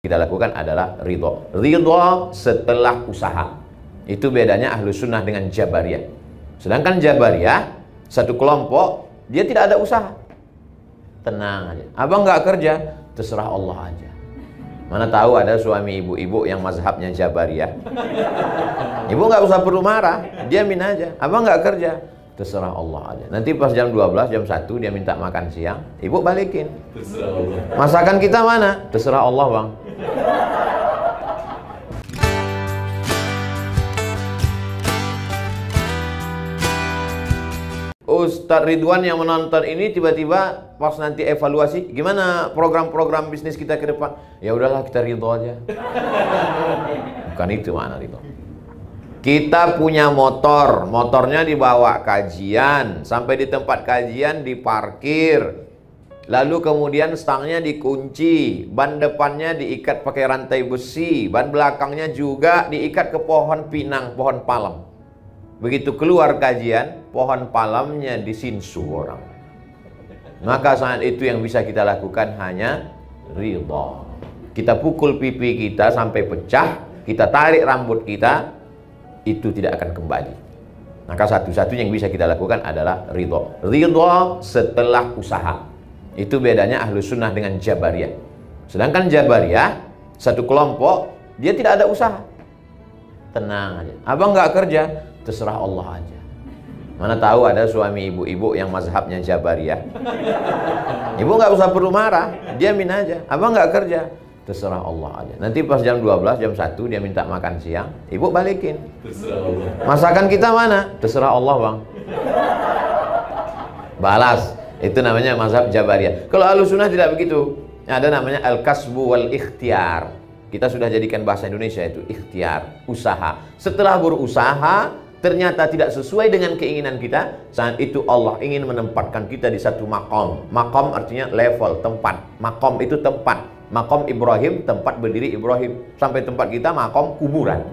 kita lakukan adalah ridho. Ridho setelah usaha. Itu bedanya ahlu sunnah dengan jabariyah. Sedangkan jabariyah, satu kelompok, dia tidak ada usaha. Tenang aja. Abang nggak kerja, terserah Allah aja. Mana tahu ada suami ibu-ibu yang mazhabnya jabariyah. Ibu nggak usah perlu marah, diamin aja. Abang nggak kerja, terserah Allah aja. Nanti pas jam 12, jam 1 dia minta makan siang, ibu balikin. Masakan kita mana? Terserah Allah, bang. Ustadz Ridwan yang menonton ini tiba-tiba pas nanti evaluasi, gimana program-program bisnis kita ke depan? Ya udahlah, kita ridho aja. Bukan itu makna ridho. Kita punya motor, motornya dibawa kajian, sampai di tempat kajian diparkir. Lalu kemudian stangnya dikunci, ban depannya diikat pakai rantai besi, ban belakangnya juga diikat ke pohon pinang, pohon palem. Begitu keluar kajian, pohon palamnya disinsu orang. Maka saat itu yang bisa kita lakukan hanya ridha. Kita pukul pipi kita sampai pecah, kita tarik rambut kita, itu tidak akan kembali. Maka satu-satunya yang bisa kita lakukan adalah ridha. Ridha setelah usaha. Itu bedanya ahlu sunnah dengan jabariyah. Sedangkan jabariyah, satu kelompok, dia tidak ada usaha. Tenang aja. Abang nggak kerja, terserah Allah aja. Mana tahu ada suami ibu-ibu yang mazhabnya jabariyah. Ibu nggak usah perlu marah, diamin aja. Abang nggak kerja, terserah Allah aja. Nanti pas jam 12, jam 1 dia minta makan siang, ibu balikin. Masakan kita mana? Terserah Allah, bang. Balas. Itu namanya mazhab jabariyah. Kalau ahlussunnah tidak begitu. Ada namanya al-kasbu wal ikhtiar. Kita sudah jadikan bahasa Indonesia itu ikhtiar, usaha. Setelah berusaha, ternyata tidak sesuai dengan keinginan kita, saat itu Allah ingin menempatkan kita di satu makom. Makom artinya level, tempat. Makom itu tempat. Makom Ibrahim, tempat berdiri Ibrahim. Sampai tempat kita makom kuburan.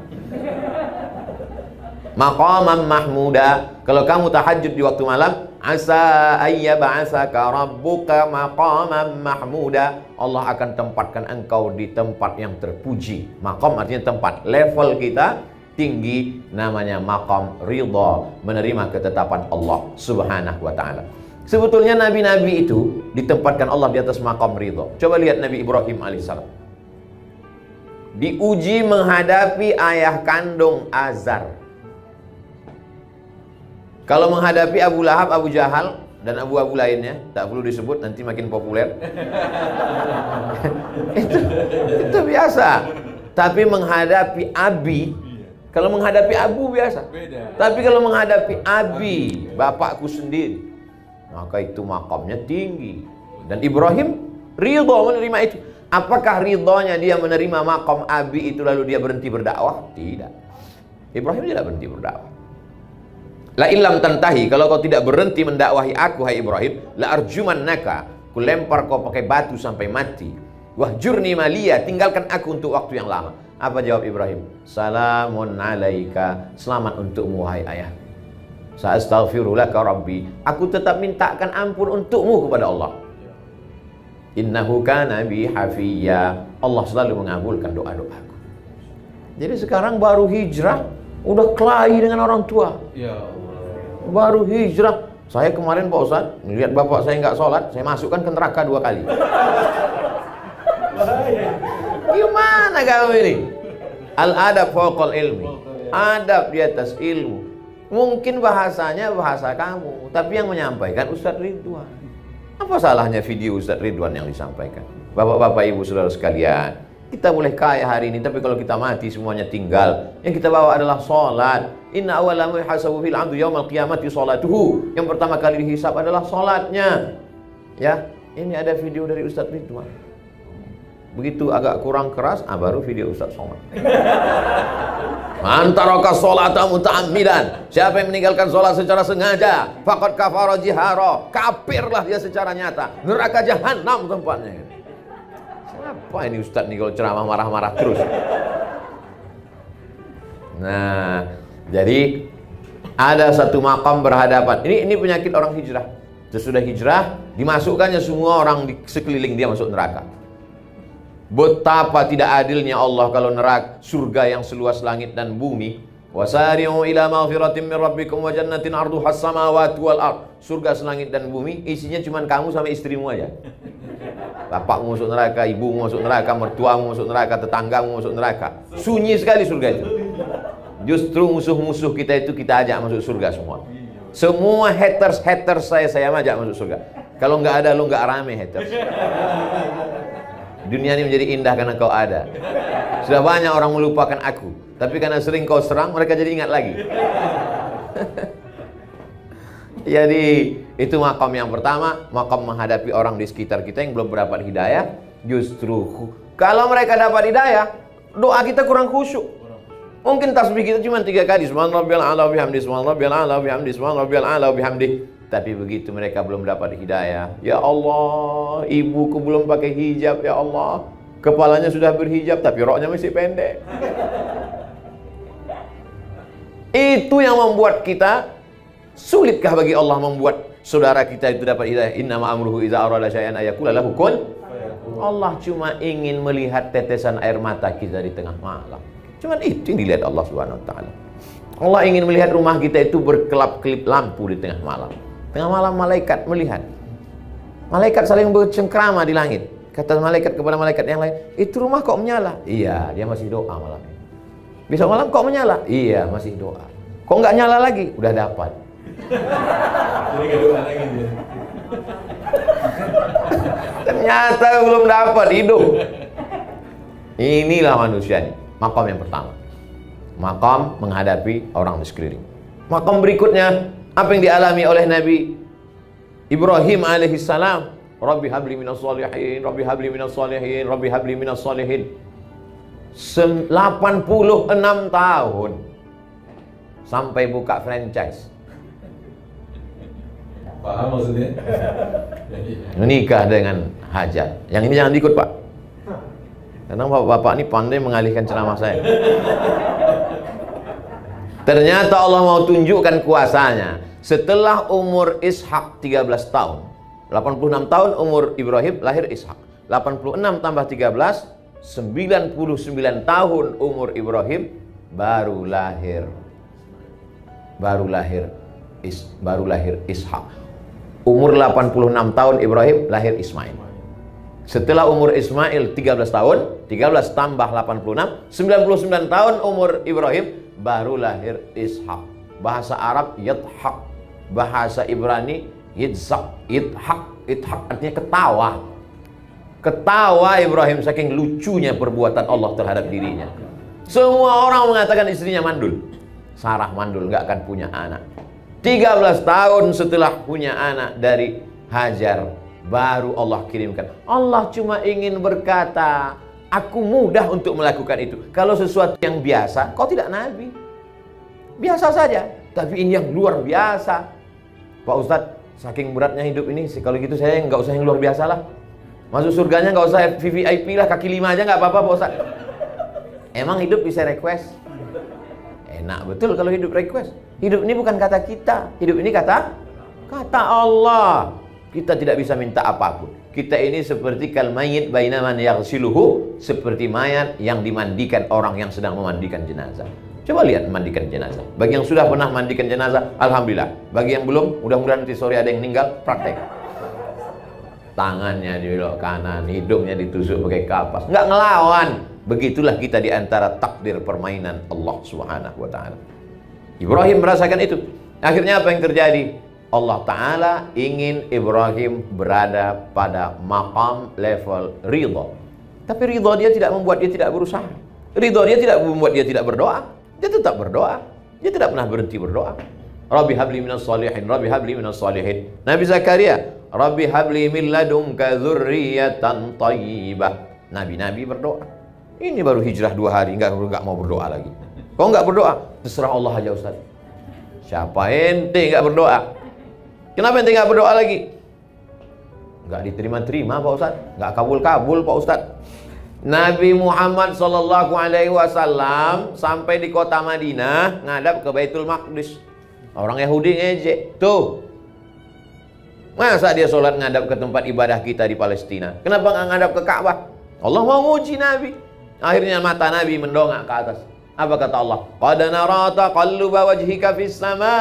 Maqaman mahmuda. Kalau kamu tahajud di waktu malam, asa ayyab'asaka rabbuka maqaman mahmuda. Allah akan tempatkan engkau di tempat yang terpuji. Maqam artinya tempat. Level kita tinggi, namanya maqam ridha, menerima ketetapan Allah Subhanahu wa taala. Sebetulnya nabi-nabi itu ditempatkan Allah di atas maqam ridha. Coba lihat Nabi Ibrahim alaihissalam. Diuji menghadapi ayah kandung Azar. Kalau menghadapi Abu Lahab, Abu Jahal, dan abu-abu lainnya, tak perlu disebut, nanti makin populer. itu biasa. Tapi menghadapi Abi, kalau menghadapi Abu biasa. Tapi kalau menghadapi Abi, bapakku sendiri, maka itu makamnya tinggi. Dan Ibrahim ridho menerima itu. Apakah ridhonya dia menerima makam Abi itu lalu dia berhenti berdakwah? Tidak. Ibrahim tidak berhenti berdakwah. La illam tantahi, kalau kau tidak berhenti mendakwahi aku, hai Ibrahim, la arjumannaka, ku lempar kau pakai batu sampai mati. Wahjurni maliya, tinggalkan aku untuk waktu yang lama. Apa jawab Ibrahim? Salamun alaika, selamat untukmu wahai ayah. Sa'astaghfiru laka rabbi, aku tetap mintakan ampun untukmu kepada Allah. Innahu kana bi hafiyya, Allah selalu mengabulkan doa-doaku. Jadi sekarang baru hijrah, udah kelahi dengan orang tua. Ya Allah. Baru hijrah. Saya kemarin Pak Ustadz, melihat bapak saya nggak sholat, saya masukkan ke neraka 2 kali. Gimana kamu ini? Al-adab fawqal ilmi. Adab di atas ilmu. Mungkin bahasanya bahasa kamu, tapi yang menyampaikan Ustadz Ridwan. Apa salahnya video Ustadz Ridwan yang disampaikan? Bapak-bapak, ibu, saudara sekalian, kita boleh kaya hari ini, tapi kalau kita mati semuanya tinggal. Yang kita bawa adalah sholat. Inna awwala ma yuhasabu fil 'abdi yaumal qiyamati sholatuhu. Yang pertama kali dihisab adalah sholatnya. Ya, ini ada video dari Ustadz Ridwan. Begitu agak kurang keras, baru video Ustadz Somad. Man taraka sholata muta'ammidan, siapa yang meninggalkan sholat secara sengaja, faqad kafara jihara, kafirlah dia secara nyata. Neraka jahanam tempatnya. Apa ini Ustadz nih kalau ceramah marah-marah terus? Nah, jadi ada satu makam berhadapan. Ini penyakit orang hijrah. Sesudah hijrah, dimasukkannya semua orang di sekeliling dia masuk neraka. Betapa tidak adilnya Allah kalau neraka surga yang seluas langit dan bumi. Wasari'u ila maghfiratin min rabbikum wa jannatin 'arduhas samawati wal ard. Surga selangit dan bumi isinya cuma kamu sama istrimu aja. Bapakmu masuk neraka, ibumu masuk neraka, mertuamu masuk neraka, tetanggamu masuk neraka. Sunyi sekali surga itu. Justru musuh-musuh kita itu kita ajak masuk surga semua. Semua haters saya ajak masuk surga. Kalau nggak ada lu nggak rame haters. Dunia ini menjadi indah karena kau ada. Sudah banyak orang melupakan aku, tapi karena sering kau serang mereka jadi ingat lagi. Jadi itu makam yang pertama, makam menghadapi orang di sekitar kita yang belum mendapat hidayah. Justru kalau mereka dapat hidayah, doa kita kurang khusyuk. Mungkin tasbih kita cuma 3 kali, subhanarabbiyal a'la wa bihamdi, subhanarabbiyal a'la wa bihamdi, subhanarabbiyal a'la wa bihamdi. Tapi begitu mereka belum dapat hidayah, ya Allah, ibuku belum pakai hijab, ya Allah, kepalanya sudah berhijab tapi roknya masih pendek. Itu yang membuat kita, sulitkah bagi Allah membuat saudara kita itu dapat hidayah? Innama amruhu idza arada syai'an ayaqula lahu kun. Allah cuma ingin melihat tetesan air mata kita di tengah malam. Cuma itu yang dilihat Allah Subhanahu wa taala. Allah ingin melihat rumah kita itu berkelap-kelip lampu di tengah malam. Tengah malam malaikat melihat. Malaikat saling bercengkrama di langit. Kata malaikat kepada malaikat yang lain, "Itu rumah kok menyala?" "Iya, dia masih doa malam ini." "Besok malam kok menyala?" "Iya, masih doa." "Kok nggak nyala lagi?" "Udah dapat." Jadi nggak doa lagi dia. Ternyata belum dapat, hidup. Inilah manusia ini. Makam yang pertama, makam menghadapi orang di sekeliling. Makam berikutnya, apa yang dialami oleh Nabi Ibrahim alaihissalam. Rabbi habli minas salihin, Rabbi habli minas salihin, Rabbi habli minas salihin. 86 tahun sampai buka franchise. Paham maksudnya? Menikah dengan Hajar. Yang ini jangan diikut, Pak. Karena bapak-bapak ini pandai mengalihkan ceramah saya. Ternyata Allah mau tunjukkan kuasanya. Setelah umur Ishak 13 tahun, 86 tahun umur Ibrahim, lahir Ishak. 86 tambah 13, 99 tahun umur Ibrahim, baru lahir Ishak. Umur 86 tahun Ibrahim, lahir Ismail. Setelah umur Ismail 13 tahun, 13 tambah 86, 99 tahun umur Ibrahim, baru lahir Ishak. Bahasa Arab Yidhak, bahasa Ibrani Yitzhak. Yidhak artinya ketawa. Ketawa Ibrahim saking lucunya perbuatan Allah terhadap dirinya. Semua orang mengatakan istrinya mandul. Sarah mandul, nggak akan punya anak. 13 tahun setelah punya anak dari Hajar, baru Allah kirimkan. Allah cuma ingin berkata, aku mudah untuk melakukan itu. Kalau sesuatu yang biasa, kau tidak nabi. Biasa saja. Tapi ini yang luar biasa. Pak Ustadz, saking beratnya hidup ini, kalau gitu saya nggak usah yang luar biasa lah. Masuk surganya nggak usah VVIP lah, kaki 5 aja nggak apa-apa Pak Ustadz. Emang hidup bisa request? Enak betul kalau hidup request. Hidup ini bukan kata kita. Hidup ini kata Allah. Kita tidak bisa minta apapun. Kita ini seperti kal mayyit baina man yaghsiluhu, seperti mayat yang dimandikan orang yang sedang memandikan jenazah. Coba lihat memandikan jenazah. Bagi yang sudah pernah mandikan jenazah, alhamdulillah. Bagi yang belum, mudah-mudahan nanti sore ada yang meninggal, praktek. Tangannya dibelok kanan, hidungnya ditusuk pakai kapas. Nggak ngelawan. Begitulah kita di antara takdir permainan Allah Subhanahu wa taala. Ibrahim merasakan itu. Akhirnya apa yang terjadi? Allah Ta'ala ingin Ibrahim berada pada maqam level ridha. Tapi ridha dia tidak membuat dia tidak berusaha. Ridha dia tidak membuat dia tidak berdoa. Dia tetap berdoa. Dia tidak pernah berhenti berdoa. Rabbi habli minas salihin, Rabbi habli minas salihin. Nabi Zakaria, Rabbi habli min ladunka dzurriyyatan thayyibah. Nabi-nabi berdoa. Ini baru hijrah 2 hari, enggak mau berdoa lagi. Kok enggak berdoa? Terserah Allah aja Ustaz. Siapa ente enggak berdoa? Kenapa ente enggak berdoa lagi? Enggak diterima-terima Pak Ustaz, enggak kabul-kabul Pak Ustaz. Nabi Muhammad sallallahu alaihi wasallam sampai di kota Madinah ngadap ke Baitul Maqdis. Orang Yahudi ngejek, tuh. Masa dia sholat ngadap ke tempat ibadah kita di Palestina? Kenapa nggak ngadap ke Ka'bah? Allah mau uji Nabi. Akhirnya mata Nabi mendongak ke atas. Apa kata Allah? Qad nara taqalluba wajhika fis sama.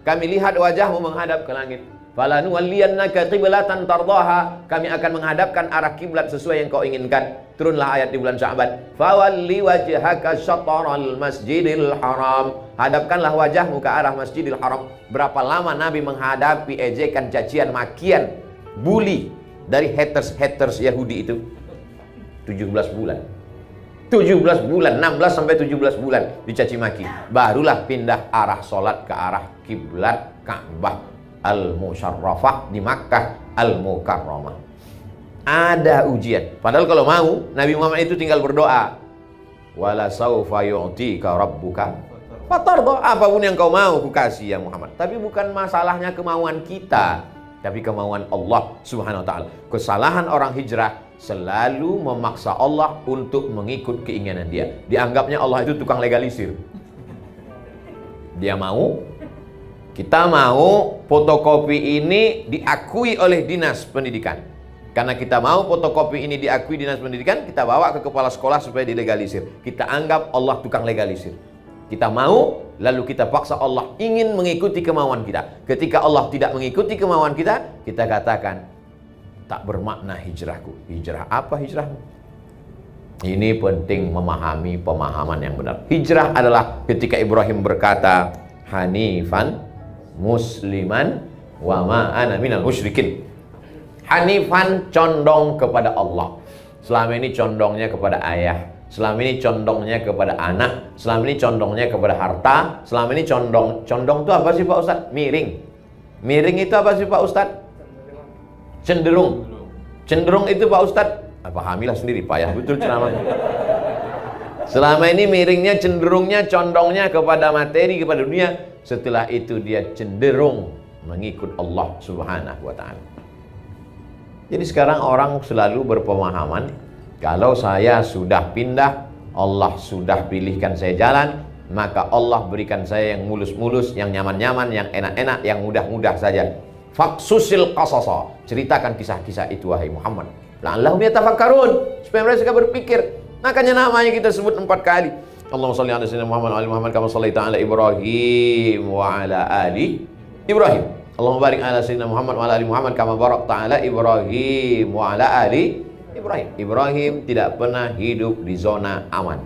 Kami lihat wajahmu menghadap ke langit. Falanuwalliyannaka qiblatan tardaha. Kami akan menghadapkan arah kiblat sesuai yang kau inginkan. Turunlah ayat di bulan Sya'ban. Fawalli wajhaka syatral masjidil haram. Hadapkanlah wajahmu ke arah Masjidil Haram. Berapa lama Nabi menghadapi ejekan, cacian, makian, bully dari haters Yahudi itu? 17 bulan. 17 bulan, 16 sampai 17 bulan dicaci maki. Barulah pindah arah solat ke arah kiblat Ka'bah Al-Musyarrafah di Makkah Al-Mukarramah. Ada ujian. Padahal kalau mau, Nabi Muhammad itu tinggal berdoa. Wala saufa yu'tika rabbuka fatarda. Apapun yang kau mau, ku kasih ya Muhammad. Tapi bukan masalahnya kemauan kita, tapi kemauan Allah Subhanahu wa ta'ala. Kesalahan orang hijrah selalu memaksa Allah untuk mengikut keinginan dia. Dianggapnya Allah itu tukang legalisir. Dia mau, kita mau fotokopi ini diakui oleh dinas pendidikan. Karena kita mau fotokopi ini diakui dinas pendidikan, kita bawa ke kepala sekolah supaya dilegalisir. Kita anggap Allah tukang legalisir. Kita mau, lalu kita paksa Allah ingin mengikuti kemauan kita. Ketika Allah tidak mengikuti kemauan kita, kita katakan, tak bermakna hijrahku. Hijrah apa hijrahmu? Ini penting memahami pemahaman yang benar. Hijrah adalah ketika Ibrahim berkata, Hanifan musliman wa ma ana minal musyrikin. Hanifan condong kepada Allah. Selama ini condongnya kepada ayah, selama ini condongnya kepada anak, selama ini condongnya kepada harta, selama ini condong itu apa sih Pak Ustadz? Miring. Miring itu apa sih Pak Ustadz? Cenderung. Cenderung itu Pak Ustadz, pahamilah sendiri payah betul ceramahnya. Selama ini miringnya, cenderungnya, condongnya kepada materi, kepada dunia. Setelah itu dia cenderung mengikut Allah Subhanahu wa ta'ala. Jadi sekarang orang selalu berpemahaman, kalau saya sudah pindah, Allah sudah pilihkan saya jalan, maka Allah berikan saya yang mulus-mulus, yang nyaman-nyaman, yang enak-enak, yang mudah-mudah saja. Faksusil qasasa, ceritakan kisah-kisah itu wahai Muhammad. La'allahum yatafakkarun, supaya mereka berpikir. Makanya namanya kita sebut 4 kali. Allahumma shalli ala sayyidina Muhammad wa ali Muhammad kama shallaita ala Ibrahim wa ala ali Ibrahim. Allahumma barik ala sayyidina Muhammad wa ala ali Muhammad kama barakta ala Ibrahim wa ala ali Ibrahim. Ibrahim tidak pernah hidup di zona aman.